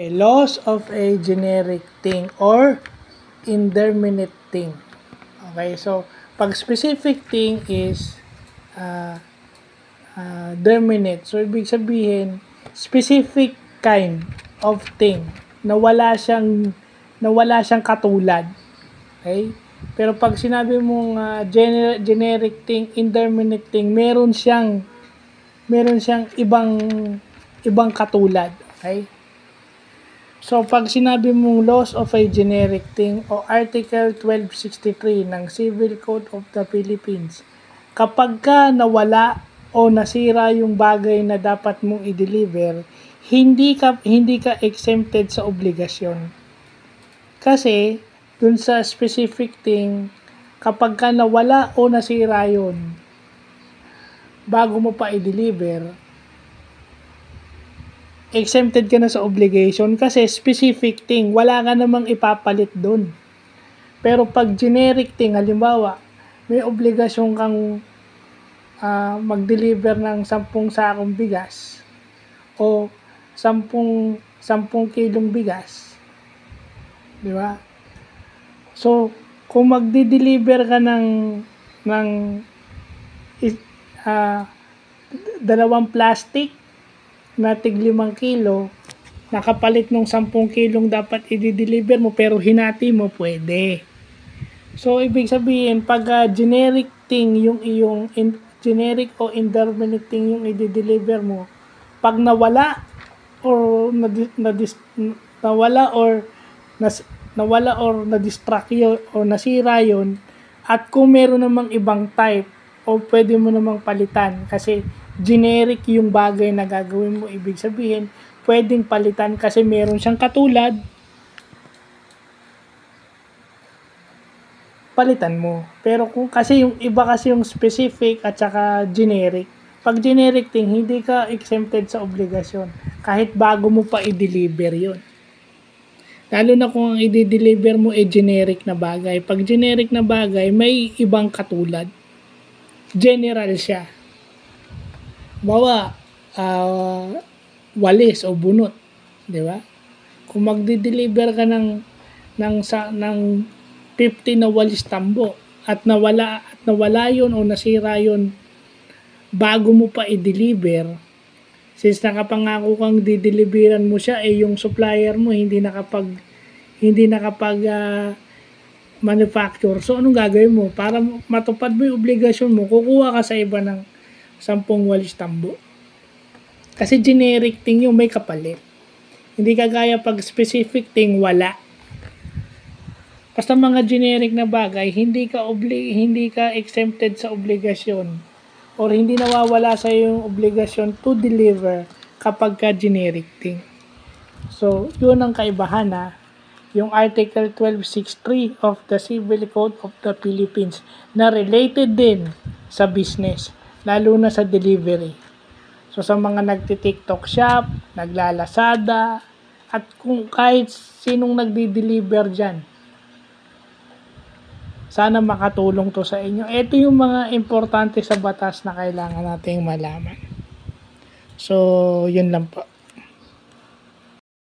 Loss of a generic thing or indeterminate thing. Okay, so pag specific thing is determinate. So ibig sabihin, specific kind of thing na wala siyang katulad. Okay? Pero pag sinabi mong generic thing, indeterminate thing, meron siyang ibang katulad. Okay? So, pag sinabi mong loss of a generic thing o Article 1263 ng Civil Code of the Philippines, kapag ka nawala o nasira yung bagay na dapat mong i-deliver, hindi ka exempted sa obligasyon. Kasi, dun sa specific thing, kapag ka nawala o nasira yun, bago mo pa i-deliver, exempted ka na sa obligation kasi specific thing, wala ka namang ipapalit dun. Pero pag generic thing, halimbawa, may obligasyon kang mag-deliver ng 10 sakong bigas o 10 kilong bigas. Di ba? So, kung magdi-deliver ka ng dalawang plastic na tig 5 kilo, nakapalit ng 10 kilong dapat i-deliver mo pero hinati mo, pwede. So, ibig sabihin, pag generic thing yung iyong generic o indeterminate thing yung i-deliver mo, pag nawala or na-distract yun o nasira yun, at kung meron namang ibang type o pwede mo namang palitan kasi generic yung bagay na gagawin mo, ibig sabihin pwedeng palitan kasi meron siyang katulad, palitan mo. Pero kung kasi yung iba kasi yung specific at saka generic, pag generic thing, hindi ka exempted sa obligasyon kahit bago mo pa i-deliver yun. Lalo na kung ang i-deliver mo generic na bagay. Pag generic na bagay, may ibang katulad. General siya. Bawa, walis o bunot. Di ba? Kung magdi-deliver ka ng 50 na walis tambo at nawala yun o nasira yun bago mo pa i-deliver, since nakapangako kang dideliveran mo siya, yung supplier mo hindi nakapag manufacture. So, anong gagawin mo? Para matupad mo yung obligasyon mo, kukuha ka sa iba ng 10 walis tambo. Kasi generic thing yung may kapalit. Hindi kagaya pag specific thing, wala. Basta mga generic na bagay, hindi ka exempted sa obligasyon or hindi nawawala sa yung obligasyon to deliver kapag ka generic thing. So, yun ang kaibahan yung Article 1263 of the Civil Code of the Philippines na related din sa business, lalo na sa delivery. So, sa mga nagti-TikTok shop, naglalasada, at kung kahit sinong nagdi-deliver dyan, sana makatulong to sa inyo. Ito yung mga importante sa batas na kailangan nating malaman. So, yun lang po.